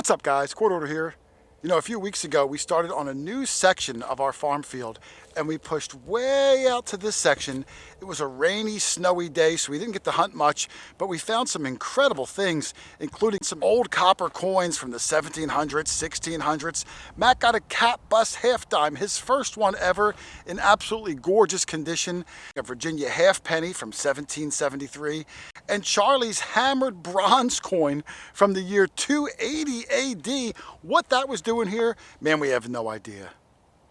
What's up, guys? QuarterHoarder here. You know, a few weeks ago we started on a new section of our farm field and we pushed way out to this section. It was a rainy, snowy day, so we didn't get to hunt much, but we found some incredible things, including some old copper coins from the 1700s, 1600s. Matt got a cap bust half dime, his first one ever, in absolutely gorgeous condition. A Virginia half penny from 1773, and Charlie's hammered bronze coin from the year 280 AD. What that was doing here, man, we have no idea.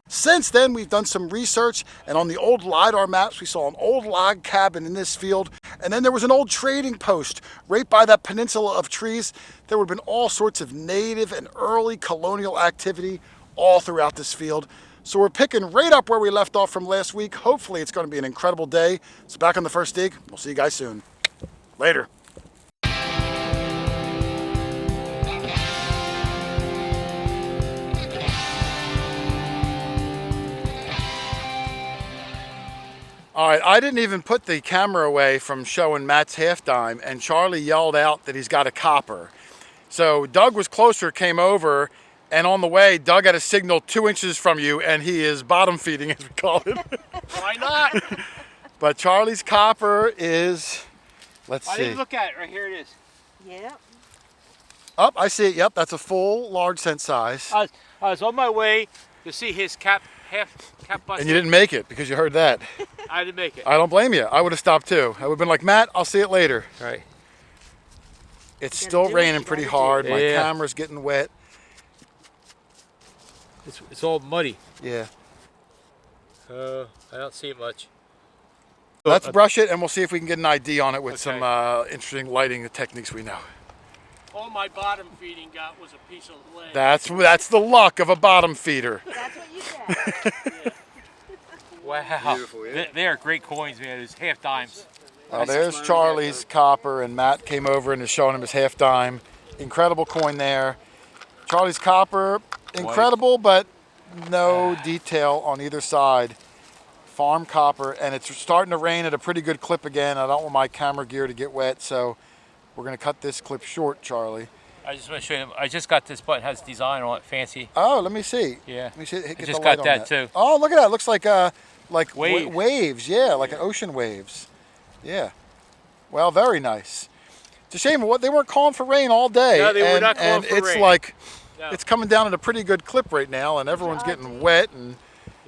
Since then, we've done some research, and on the old LiDAR maps, we saw an old log cabin in this field, and then there was an old trading post right by that peninsula of trees. There would have been all sorts of native and early colonial activity all throughout this field. So we're picking right up where we left off from last week. Hopefully it's going to be an incredible day. So back on the first dig. We'll see you guys soon. Later. All right, I didn't even put the camera away from showing Matt's half dime, and Charlie yelled out that he's got a copper. So Doug was closer, came over, and on the way, Doug had a signal 2 inches from you, and he is bottom feeding, as we call it. Why not? But Charlie's copper is, let's see. I didn't look at it. Right here it is. Yep. Oh, I see it. Yep, that's a full large cent size. I was on my way to see his half cap bust. And you didn't make it because you heard that. I didn't make it. I don't blame you. I would have stopped too. I would have been like, Matt, I'll see it later. All right. It's still raining pretty hard. My camera's getting wet. It's all muddy. Yeah. I don't see it much. Let's brush it and we'll see if we can get an ID on it with some interesting lighting techniques we know. All my bottom feeding got was a piece of lead. That's the luck of a bottom feeder. That's what you get. Wow. Beautiful, yeah. They are great coins, man. It's half dimes. There's Charlie's copper, and Matt came over and is showing him his half dime. Incredible coin there. Charlie's copper, incredible, but no detail on either side. Farm copper, and it's starting to rain at a pretty good clip again. I don't want my camera gear to get wet, so we're going to cut this clip short, Charlie. I just want to show you. I just got this button, has design on it, fancy. Oh, let me see. Yeah. Let me see. I just got that too. Oh, look at that. It looks like Wave. waves. Yeah, like an ocean waves. Yeah. Well, very nice. It's a shame they weren't calling for rain all day. No, they were not calling for rain. And it's like, it's coming down at a pretty good clip right now, and everyone's getting wet. And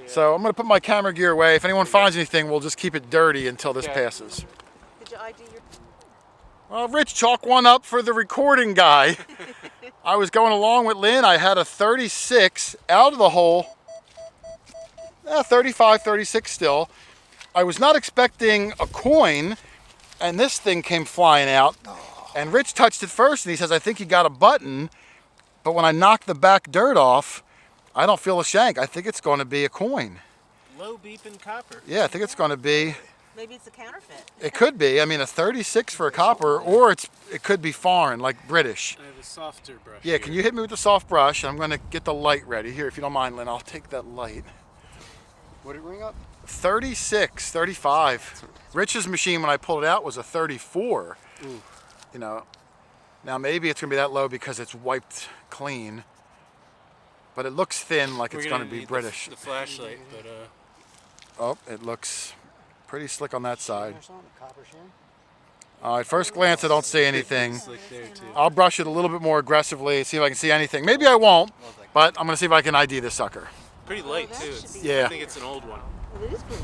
so I'm going to put my camera gear away. If anyone finds anything, we'll just keep it dirty until this passes. Did you ID your... Well, Rich, chalk one up for the recording guy. I was going along with Lynn. I had a 36 out of the hole. 35, 36 still. I was not expecting a coin, and this thing came flying out. And Rich touched it first, and he says, I think he got a button. But when I knocked the back dirt off, I don't feel a shank. I think it's going to be a coin. Low beeping copper. Yeah, I think it's going to be... Maybe it's a counterfeit. It could be. I mean, a 36 for a copper, or it could be foreign, like British. I have a softer brush. Yeah, can you hit me with the soft brush? I'm going to get the light ready. Here, if you don't mind, Lynn, I'll take that light. What did it ring up? 36, 35. Rich's machine, when I pulled it out, was a 34. Ooh. You know, now maybe it's going to be that low because it's wiped clean. But it looks thin, like it's going to be British. The flashlight, but Oh, it looks pretty slick on that side. All right, first glance, I don't see anything. I'll brush it a little bit more aggressively, see if I can see anything. Maybe I won't, but I'm going to see if I can ID this sucker. pretty light too. Yeah. I think it's an old one. It is pretty.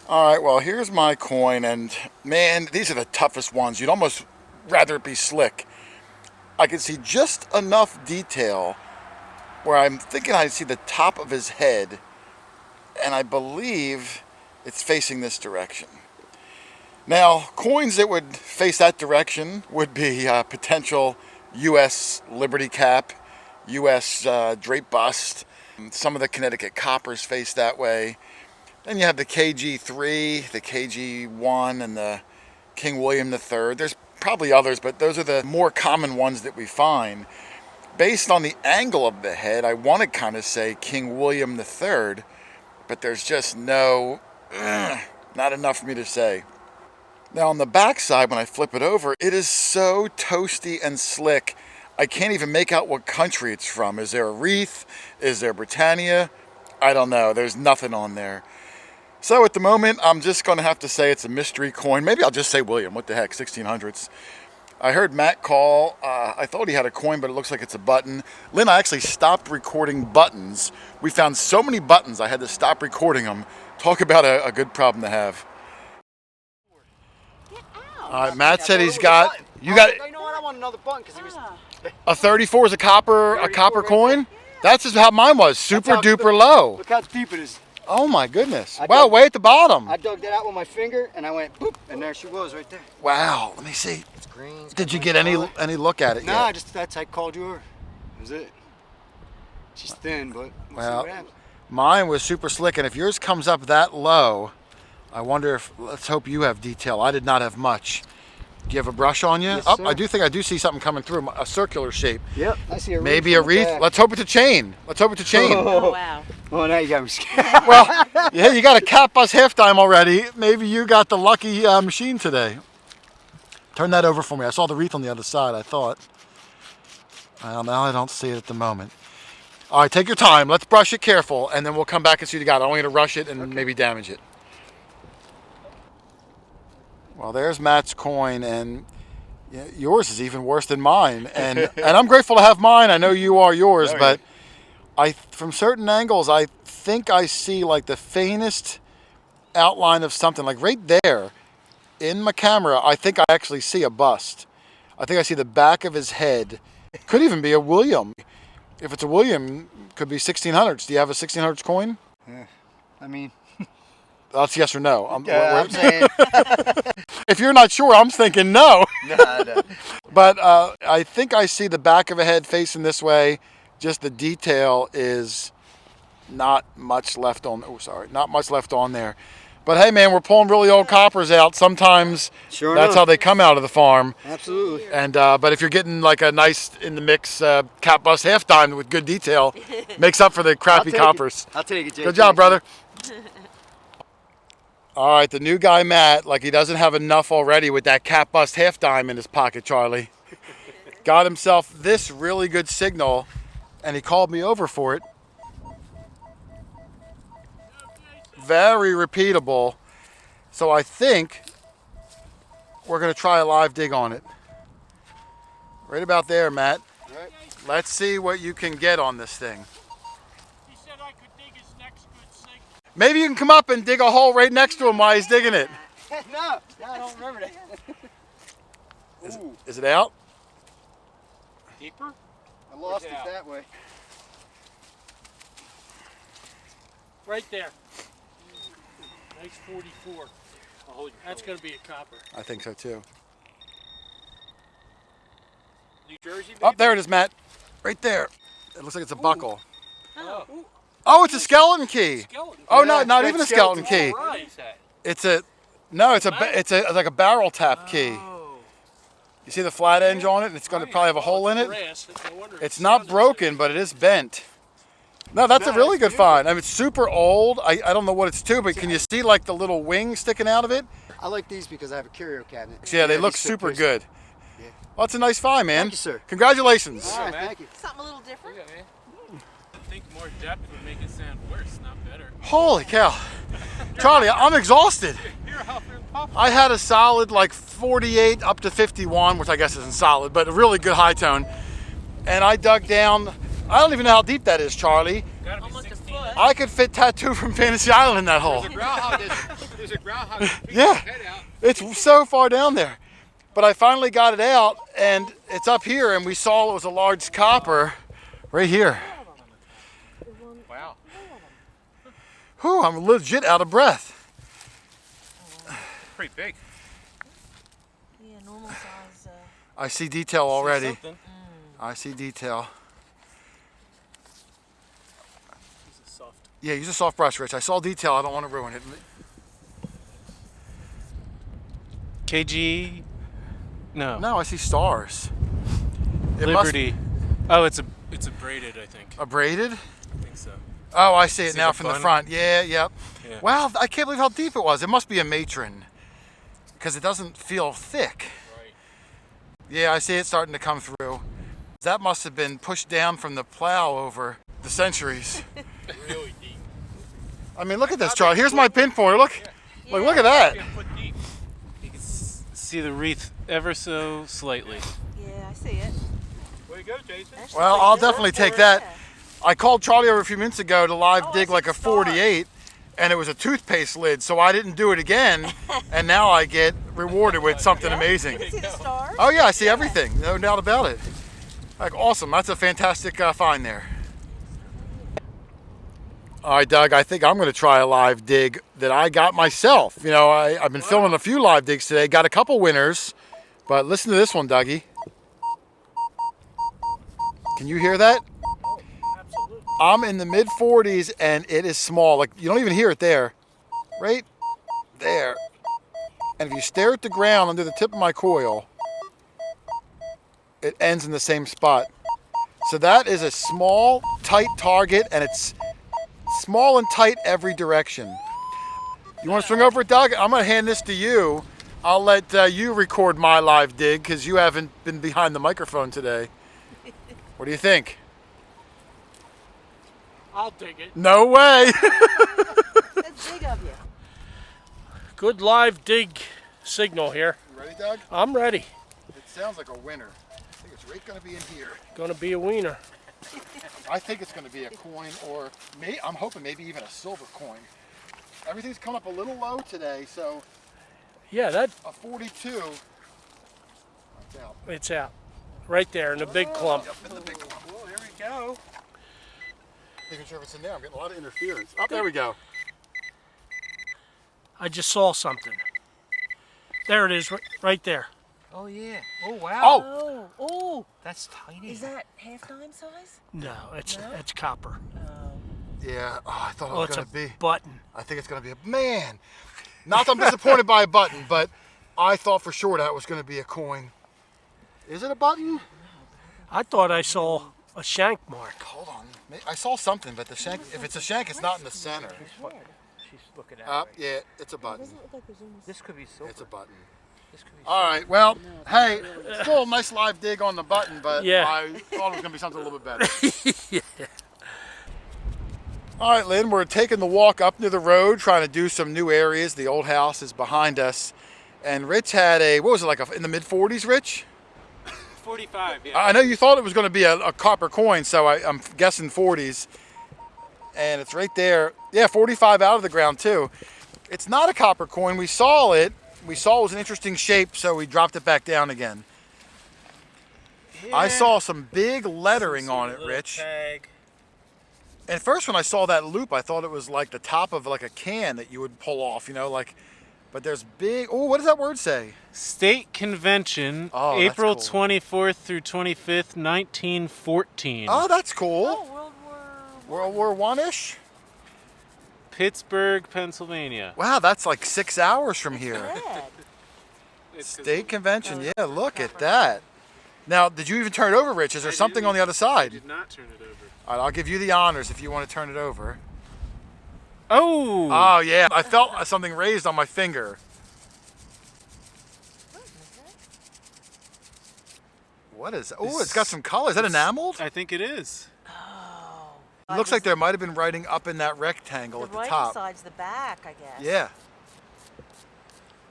All right, well, here's my coin, and man, these are the toughest ones. You'd almost rather it be slick. I can see just enough detail where I'm thinking I see the top of his head, and I believe it's facing this direction. Now, coins that would face that direction would be potential U.S. Liberty Cap, U.S. Drape Bust. Some of the Connecticut coppers face that way. Then you have the KG3, the KG1, and the King William III. There's probably others, but those are the more common ones that we find. Based on the angle of the head, I want to kind of say King William III, but there's just not enough for me to say. Now on the back side, when I flip it over, it is so toasty and slick. I can't even make out what country it's from. Is there a wreath? Is there Britannia? I don't know. There's nothing on there. So at the moment, I'm just going to have to say it's a mystery coin. Maybe I'll just say William. What the heck, 1600s. I heard Matt call. I thought he had a coin, but it looks like it's a button. Lynn, I actually stopped recording buttons. We found so many buttons, I had to stop recording them. Talk about a good problem to have. Get out. All right, Matt said he's got. You got You know what? I want another button because it was. a 34 is a copper 34 coin. That's just how mine was. Super how duper deep- low. Look how deep it is. Oh my goodness. I Wow, dug- way at the bottom. I dug that out with my finger and I went boop, and there she was right there. Wow. Let me see. It's green. it's Did got you nice get any color. look at it Nah, yet? just that's I called you over. That was it. She's thin, but we'll Well, see what happens. Mine was super slick, and if yours comes up that low, I wonder if. Let's hope you have detail. I did not have much. Do you have a brush on you? Yes, Oh, sir. I do think I do see something coming through, a circular shape. Yep, I see a wreath. Maybe a on the wreath. back. Let's hope it's a chain. Let's hope it's a chain. Oh, wow. Oh, now you got me scared. Well, yeah, you got a cat bus half dime already. Maybe you got the lucky machine today. Turn that over for me. I saw the wreath on the other side, I thought. Well, now I don't see it at the moment. All right, take your time. Let's brush it careful, and then we'll come back and see what you got. I don't want you to rush it and maybe damage it. Well, there's Matt's coin, and yeah, yours is even worse than mine. And I'm grateful to have mine. I know you are yours, but from certain angles, I think I see like the faintest outline of something, like right there in my camera. I think I actually see a bust. I think I see the back of his head. Could even be a William. If it's a William, could be 1600s. Do you have a 1600s coin? I mean, That's yes or no. I'm saying. If you're not sure, I'm thinking no. Nah. But I think I see the back of a head facing this way. Just the detail is not much left on. Oh, sorry, not much left on there. But hey, man, we're pulling really old coppers out. Sometimes Sure that's enough. how they come out of the farm. Absolutely. And but if you're getting like a nice in the mix cat bus half dime with good detail, makes up for the crappy coppers. I'll take it, Jay. Good job, brother. All right, the new guy, Matt, like he doesn't have enough already with that cat bust half dime in his pocket, Charlie. Got himself this really good signal, and he called me over for it. Very repeatable. So I think we're going to try a live dig on it. Right about there, Matt. Right. Let's see what you can get on this thing. He said I could dig his next good signal. Maybe you can come up and dig a hole right next to him while he's digging it. No, I don't remember that. Is it out? Deeper? I lost it Yeah. that way. Right there. Nice 44. That's going to be a copper. I think so too. New Jersey, Oh, maybe? there it is, Matt. Right there. It looks like it's a buckle. Oh. Oh, it's a skeleton key. Skeleton. Oh, Yeah, no, not it's even a got skeleton skeleton. key. What is that? It's a no. It's like a barrel tap key. Oh. You see the flat edge on it, and it's going to probably have a hole in it. Brass. No wonder It's not broken, but it is bent. No, that's a really good find. I mean, it's super old. I don't know what it's to, but can you see like the little wing sticking out of it? I like these because I have a curio cabinet. Yeah, they look these fit super pretty- good. Yeah. Well, it's a nice find, man. Thank you, sir. Congratulations. All right, man. thank you. Something a little different. I think more depth would make it sound worse, not better. Holy cow. Charlie, I'm exhausted. You're huffing puff. I had a solid like 48 up to 51, which I guess isn't solid, but a really good high tone. And I dug down, I don't even know how deep that is, Charlie. Gotta be Almost a 16. foot. I could fit Tattoo from Fantasy Island in that hole. There's a groundhog. There's a groundhog. that peeks Yeah. his head out. It's so far down there. But I finally got it out, and it's up here, and we saw it was a large copper right here. Wow. Whew, I'm legit out of breath. Pretty big. Yeah, normal size. I see detail already. Something. I see detail. This is soft. Yeah, use a soft brush, Rich. I saw detail. I don't want to ruin it. KG. No. No, I see stars. It Liberty. Oh, it's a braided, I think. must a braided. I think so. Oh, I see it See now the from the bun? front. Yeah, yep. Yeah. Wow, I can't believe how deep it was. It must be a matron because it doesn't feel thick. Right. Yeah, I see it starting to come through. That must have been pushed down from the plow over the centuries. Really deep. I mean, look at this, Charlie. Here's my pinpointer. Look, look at that. Yeah, foot deep. You can see the wreath ever so slightly. Yeah, I see it. Way to go, Jason. Actually, Well, pretty I'll good. definitely take that. I called Charlie over a few minutes ago to live Oh, dig I like see a the stars. 48, and it was a toothpaste lid, so I didn't do it again, and now I get rewarded with something You amazing. can see the stars. Oh yeah, I see everything, no doubt about it. Like, awesome, that's a fantastic find there. All right, Doug, I think I'm gonna try a live dig that I got myself. You know, I've been filming a few live digs today, got a couple winners, but listen to this one, Dougie. Can you hear that? Absolutely. I'm in the mid 40s and it is small. Like, you don't even hear it there. Right there. And if you stare at the ground under the tip of my coil, it ends in the same spot. So that is a small, tight target, and it's small and tight every direction. You want to swing over it, Doug? I'm going to hand this to you. I'll let you record my live dig because you haven't been behind the microphone today. What do you think? I'll dig it. No way. That's big of you. Good live dig signal here. You ready, Doug? I'm ready. It sounds like a winner. I think it's right going to be in here. Gonna be a wiener. I think it's going to be a coin, or I'm hoping maybe even a silver coin. Everything's coming up a little low today, so Yeah, that a 42. That's out. it's out. Right there in the big clump. Yep, in the big clump. Well, there we go. Making sure if it's in there. I'm getting a lot of interference. Oh, there we go. I just saw something. There it is, right there. Oh yeah. Oh wow. Oh, Oh, oh. That's tiny. Is that half dime size? No, it's No? it's copper. yeah. Oh, I thought it Oh, was it's a going to be. button. I think it's going to be a man. Not that I'm disappointed by a button, but I thought for sure that was going to be a coin. Is it a button? I thought I saw a shank mark. Hold on. I saw something, but the shank. If it's a shank, it's not in the center. She's looking at Up, yeah, it's a button. Doesn't look like there's almost. This could be silver. It's a button. This could be All right. Well, hey, still a nice live dig on the button, but Yeah. I thought it was going to be something a little bit better. All right, Lynn, we're taking the walk up near the road, trying to do some new areas. The old house is behind us. And Rich had what was it, like in the mid 40s, Rich? 45. Yeah. I know you thought it was going to be a copper coin, so I'm guessing 40s. And it's right there. Yeah, 45 out of the ground, too. It's not a copper coin. We saw it. We saw it was an interesting shape, so we dropped it back down again. I saw some big lettering on it, Rich. Tag. And first when I saw that loop, I thought it was like the top of like a can that you would pull off, you know, like, but there's big, oh, what does that word say? State Convention, Oh, that's April cool. 24th through 25th, 1914. Oh, that's cool. Oh, World War One-ish? Pittsburgh, Pennsylvania. Wow, that's like 6 hours from here. Red. State Convention, yeah, look at that. Now, did you even turn it over, Rich? Is there something on the other I side? did not turn it over. All right, I'll give you the honors if you want to turn it over. Oh! Oh, yeah, I felt something raised on my finger. What is that? Oh, it's got some color. Is that enameled? I think it is. Oh. It looks like there might have been writing up in that rectangle the at the right top. side's the back, I guess. Yeah.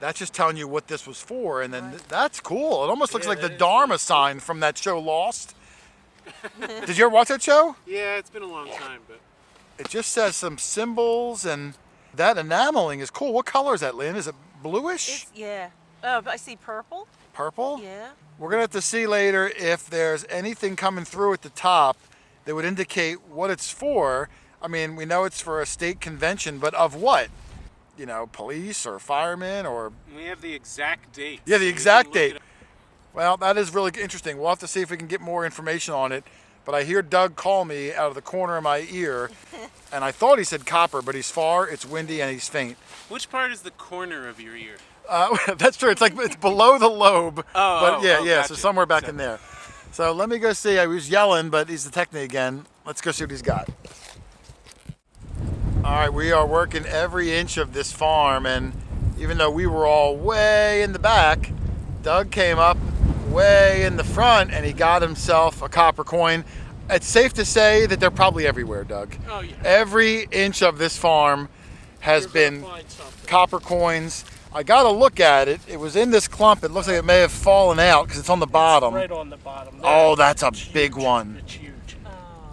That's just telling you what this was for, and then that's cool. It almost looks Yeah, like the that is Dharma sign from that show Lost. Did you ever watch that show? Yeah, it's been a long time, but It just says some symbols, and that enameling is cool. What color is that, Lynn? Is it bluish? It's, yeah. Oh, I see purple. Purple? Yeah. We're going to have to see later if there's anything coming through at the top that would indicate what it's for. I mean, we know it's for a state convention, but of what? You know, police or firemen or... we have the exact date. Yeah, the You can exact look date. it up. Well, that is really interesting. We'll have to see if we can get more information on it. But I hear Doug call me out of the corner of my ear, and I thought he said copper, but he's far, it's windy, and he's faint. Which part is the corner of your ear? That's true. It's like it's below the lobe. Oh, but yeah, oh, yeah. gotcha. So somewhere back in there. So let me go see. I was yelling, but he's detecting me again. Let's go see what he's got. All right, we are working every inch of this farm, and even though we were all way in the back, Doug came up way in the front, and he got himself a copper coin. It's safe to say that they're probably everywhere, Doug. Oh yeah. Every inch of this farm has You're gonna been find something. copper coins. I got to look at it. It was in this clump. It looks like it may have fallen out because it's on the bottom. Right on the bottom. There. Oh, that's a It's big huge. one. It's huge. Oh.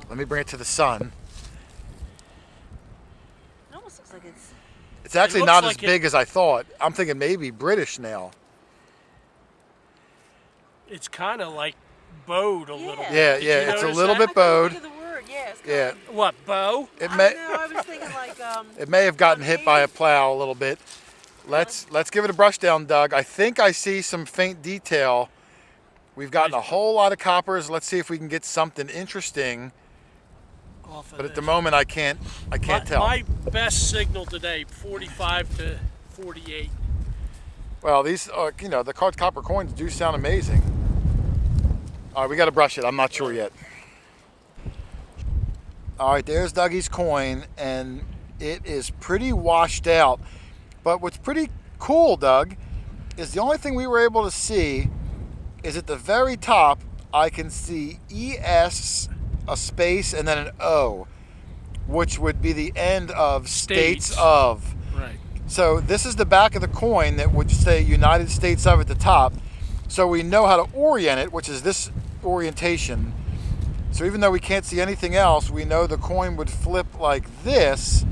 Let me bring it to the sun. It almost looks like it's. It's actually looks not like as big as I thought. I'm thinking maybe British now. It's kind of like bowed a little. Yeah, Did yeah, you it's a notice little that? bit bowed. I couldn't think of the word. Yeah. It's Yeah, kinda What, bow? it like, may I don't know. I was thinking like it may have gotten hit by a plow a little bit. Let's give it a brush down, Doug. I think I see some faint detail. We've gotten a whole lot of coppers. Let's see if we can get something interesting. Off of But at the this. moment, I can't tell. My best signal today, 45 to 48. Well, these the copper coins do sound amazing. All right, we got to brush it. I'm not sure yet. All right, there's Dougie's coin, and it is pretty washed out. But what's pretty cool, Doug, is the only thing we were able to see is at the very top, I can see ES, a space, and then an O, which would be the end of states of. Right. So this is the back of the coin that would say United States of at the top. So we know how to orient it, which is this orientation. So even though we can't see anything else, we know the coin would flip like this.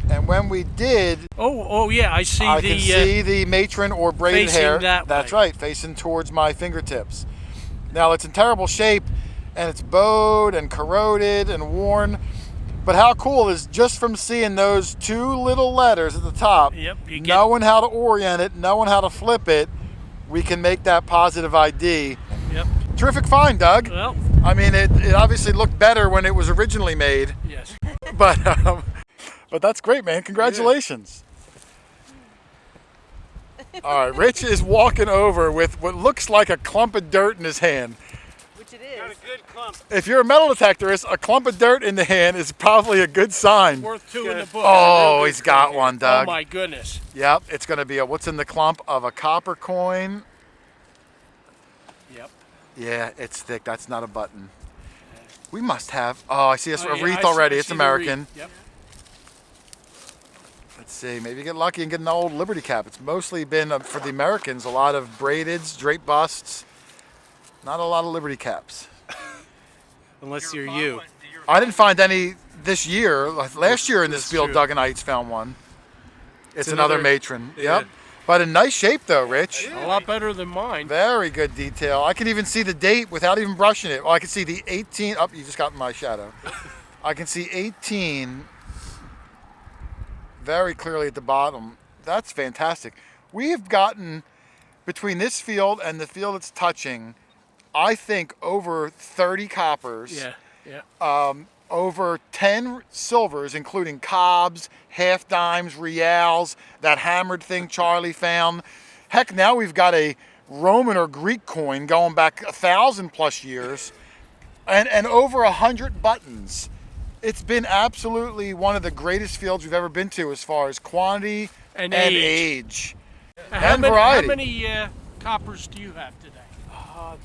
And when we did, Oh yeah, I see I the. can see the matron or braided facing hair. that That's way. right, facing towards my fingertips. Now it's in terrible shape, and it's bowed and corroded and worn. But how cool is just from seeing those two little letters at the top, Yep, you get- knowing how to orient it, knowing how to flip it, we can make that positive ID. Yep. Terrific find, Doug. Well, I mean, it obviously looked better when it was originally made, yes. but that's great, man. Congratulations. All right, Rich is walking over with what looks like a clump of dirt in his hand. which it is. Got a good clump. If you're a metal detectorist, a clump of dirt in the hand is probably a good sign. Worth two in the book. Oh, he's got one, Oh Doug. my goodness. Yep, it's going to be a what's in the clump of a copper coin. Yep. Yeah, it's thick. That's not a button. We must have. Oh, I see a Oh, yeah, wreath I see- already. I It's see the wreath. American. Yep. Let's see. Maybe get lucky and get an old Liberty cap. It's mostly been for the Americans. A lot of braideds, drape busts. Not a lot of Liberty caps. Unless you're you. I didn't find any this year. Last year in this That's field, true. Doug and I each found one. It's another another- matron. yeah. Yep. But in nice shape though, Rich. A lot better than mine. Very good detail. I can even see the date without even brushing it. Oh, I can see the 18. Oh, you just got in my shadow. I can see 18 very clearly at the bottom. That's fantastic. We've gotten, between this field and the field it's touching, I think over 30 coppers. Yeah. Yeah. Over 10 silvers, including cobs, half dimes, reals, that hammered thing Charlie found. Heck, now we've got a Roman or Greek coin going back 1,000 plus years, and over 100 buttons. It's been absolutely one of the greatest fields we've ever been to as far as quantity And age. How And many, variety. How many coppers do you have today?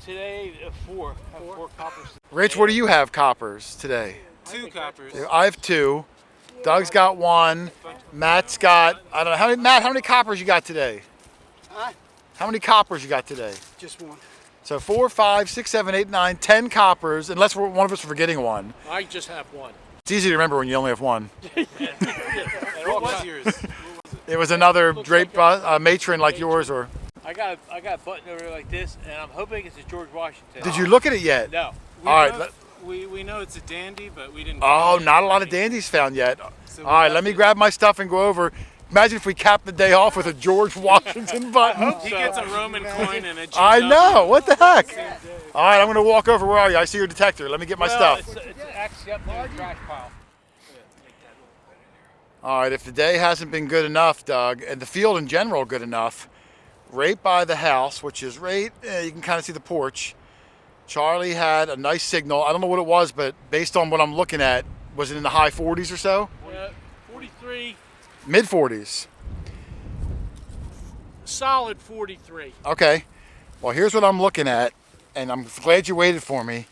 Today, four. I have four coppers. Rich, what do you have coppers today? 2 coppers. I have 2. Doug's got 1. Matt's got, I don't know, Matt, how many coppers you got today? Huh? How many coppers you got today? Just one. So 4, 5, 6, 7, 8, 9, 10 coppers, unless one of us are forgetting one. I just have one. It's easy to remember when you only have one. What was yours? It was another drape matron like yours, or I got a button over there like this, and I'm hoping it's a George Washington. did you look at it yet? No. All right. We know it's a dandy, but we didn't. Oh, not a lot of dandies found yet. So All right, let me grab my stuff and go over. Imagine if we capped the day off with a George Washington button. He gets a Roman coin and a. I know. What the heck? All right, I'm going to walk over. Where are you? I see your detector. Let me get my stuff. It's actually up near the trash pile. All right, if the day hasn't been good enough, Doug, and the field in general good enough, right by the house, which is right, you can kind of see the porch, Charlie had a nice signal. I don't know what it was, but based on what I'm looking at, was it in the high 40s or so? 43, Mid 40s. solid 43. Okay. Well, here's what I'm looking at. and I'm glad you waited for me,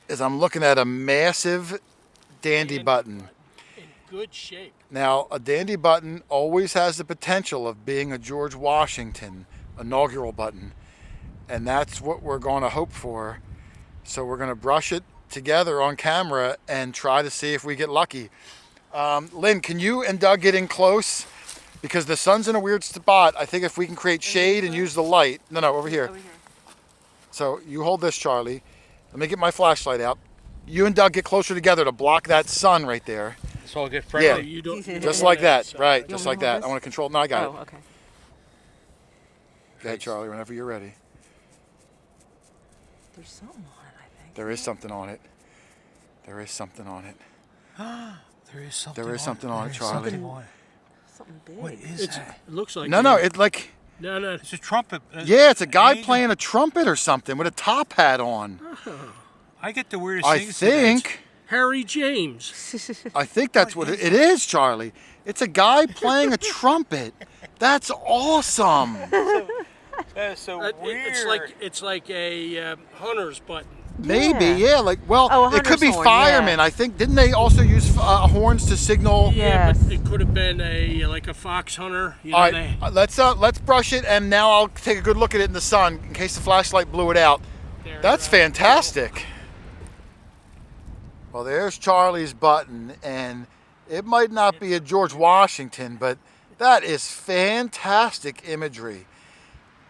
is I'm looking at a massive dandy button. In good shape. Now, a dandy button always has the potential of being a George Washington inaugural button, and that's what we're going to hope for. So we're going to brush it together on camera and try to see if we get lucky. Lynn, can you and Doug get in close? Because the sun's in a weird spot. I think if we can create shade and use the light. No, over here. Over here. So you hold this, Charlie. Let me get my flashlight out. You and Doug get closer together to block that sun right there. It's all get friendly. Yeah. You don't, you Just don't like want that, so- right? You Just want like me to hold that. I this? want to control. No, I got Oh, it. okay. Go ahead, Charlie, whenever you're ready. There's something on it, I think. There is something on it. There is something on it. There is something. There is something on it, There is Charlie. something on it. Something big. What is It's, that? it looks like No, it's like, no. It's a trumpet. yeah, it's a guy angel. playing a trumpet or something with a top hat on. I get the weirdest I things today. think Harry James. that's what it is, Charlie. It's a guy playing a trumpet. That's awesome. That is so weird. It's like a hunter's button. Maybe, Yeah. yeah. Like, well, Oh, a it could be hunter's horn, firemen. yeah. I think. Didn't they also use horns to signal? Yes. But it could have been like a fox hunter. You know, All right, let's brush it, and now I'll take a good look at it in the sun in case the flashlight blew it out. That's fantastic. Well, there's Charlie's button, and it might not be a George Washington, but that is fantastic imagery.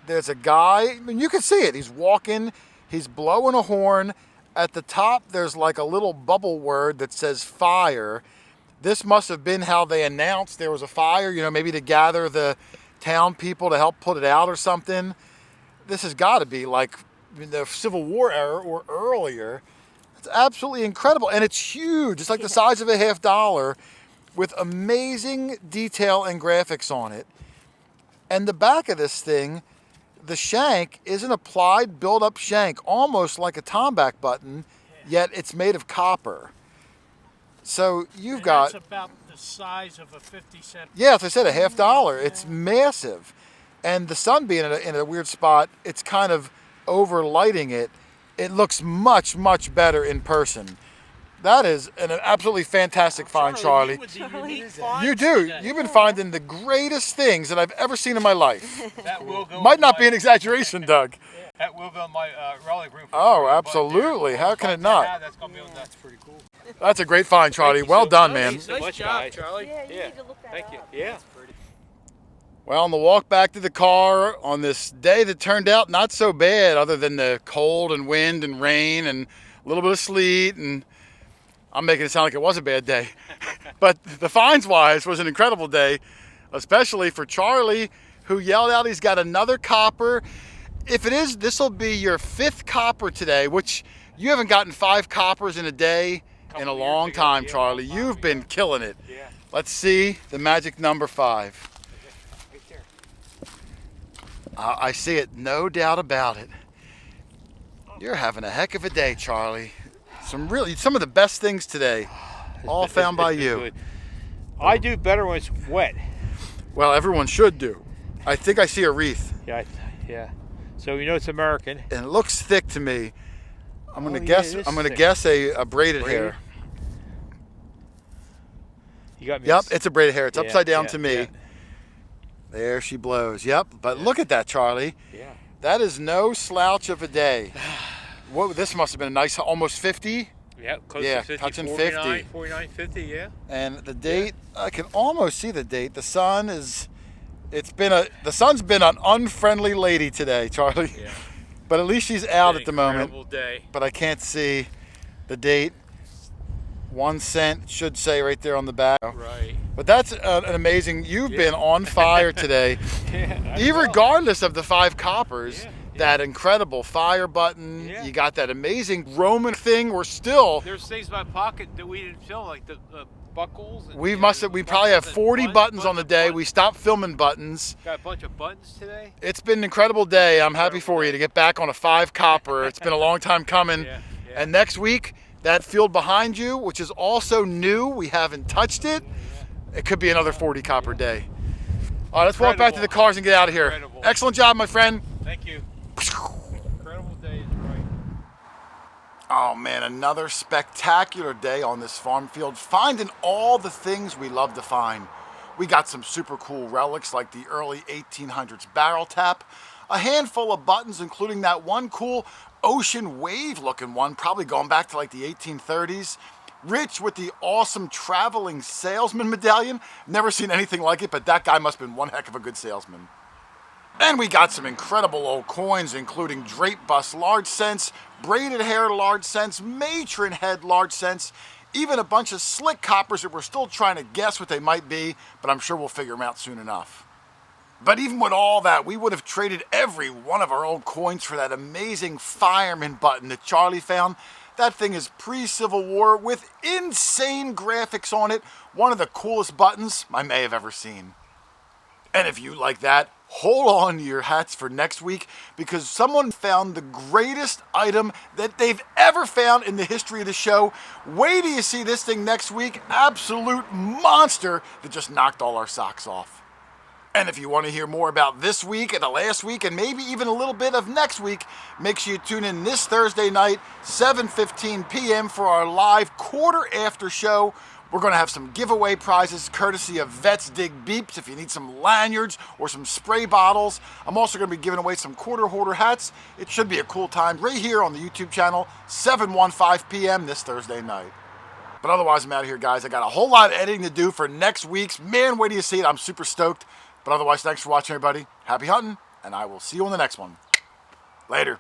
There's a guy, I mean, you can see it. He's walking, he's blowing a horn. At the top, there's like a little bubble word that says fire. This must have been how they announced there was a fire, you know, maybe to gather the town people to help put it out or something. This has got to be like the Civil War era or earlier. It's absolutely incredible, and it's huge. It's like the size of a $50 with amazing detail and graphics on it. And the back of this thing, the shank is an applied build-up shank, almost like a Tomback button, yet it's made of copper. So you've And got, That's about the size of a 50-cent. yeah, as I said, a $50. It's massive. And the sun being in a weird spot, it's kind of overlighting it. It looks much, much better in person. That is an absolutely fantastic find, Charlie. You with the unique You finds do. today. You've been finding the greatest things that I've ever seen in my life. that will go. Might in not my- be an exaggeration, Doug. That will go in my relic room. For Oh, sure, but absolutely. there- How can it but not? yeah, that's gonna be on. That's pretty cool. That's a great find, Charlie. Thank you Well so done, much. man. Thanks so Nice much, job, guys. Charlie. Yeah, you Yeah. need to look that Thank up. you. Yeah. Well, on the walk back to the car on this day that turned out not so bad, other than the cold and wind and rain and a little bit of sleet, and I'm making it sound like it was a bad day. But the finds-wise was an incredible day, especially for Charlie, who yelled out he's got another copper. If it is, this will be your 5th copper today, which you haven't gotten 5 coppers in a day in a Couple long years ago, time, yeah, Charlie. long time You've been killing it. Yeah. Let's see the magic number 5. Right there. I see it, no doubt about it. You're having a heck of a day, Charlie. Some of the best things today, all found by you. Good. I do better when it's wet. Well, everyone should do. I think I see a wreath, Yeah. Yeah. So you know it's American. and it looks thick to me. I'm gonna Oh, yeah, guess. it is I'm gonna thick. guess a braided hair. You got me. Yep, it's a braided hair. It's Yeah, upside down yeah, to me. yeah. There she blows. Yep, but look at that, Charlie. Yeah. That is no slouch of a day. What? This must have been a nice, almost 50. Yeah. Close Yeah, to 50, touching 49, 50. 49, 50. Yeah. And the date, I can almost see the date. The sun is, the sun's been an unfriendly lady today, Charlie. Yeah. But at least she's out at the moment. Incredible day. But I can't see the date. 1 cent should say right there on the back. Right. But that's an amazing, you've been on fire today. Yeah. Even regardless of the 5 coppers, Yeah, that incredible fire button, Yeah. you got that amazing Roman thing. We're still, There's things in my pocket that we didn't film, like the buckles. And, we probably have 40 buttons on the day. We stopped filming buttons. got a bunch of buttons today. It's been an incredible day. I'm happy Incredible for you day. to get back on a 5 copper. It's been a long time coming. Yeah, yeah. And next week, that field behind you, which is also new, we haven't touched it. It could be another 40 copper day. All right, let's walk back to the cars and get out of here. Incredible. Excellent job, my friend. Thank you. Incredible day is right. Oh man, another spectacular day on this farm field, finding all the things we love to find. We got some super cool relics like the early 1800s barrel tap, a handful of buttons including that one cool ocean wave looking one, probably going back to like the 1830s. Rich with the awesome traveling salesman medallion. Never seen anything like it, but that guy must have been one heck of a good salesman. And we got some incredible old coins, including drape bust large cents, braided hair large cents, matron head large cents, even a bunch of slick coppers that we're still trying to guess what they might be, but I'm sure we'll figure them out soon enough. But even with all that, we would have traded every one of our old coins for that amazing fireman button that Charlie found. That thing is pre-Civil War with insane graphics on it. One of the coolest buttons I may have ever seen. And if you like that, hold on to your hats for next week because someone found the greatest item that they've ever found in the history of the show. Wait till you see this thing next week. Absolute monster that just knocked all our socks off. And if you want to hear more about this week and the last week and maybe even a little bit of next week, make sure you tune in this Thursday night, 7:15 p.m. for our live quarter after show. We're going to have some giveaway prizes courtesy of Vets Dig Beeps if you need some lanyards or some spray bottles. I'm also going to be giving away some QuarterHoarder hats. It should be a cool time right here on the YouTube channel, 7:15 p.m. this Thursday night. But otherwise, I'm out of here, guys. I got a whole lot of editing to do for next week's. Man, wait till you see it. I'm super stoked. But otherwise, thanks for watching, everybody. Happy hunting, and I will see you on the next one. Later.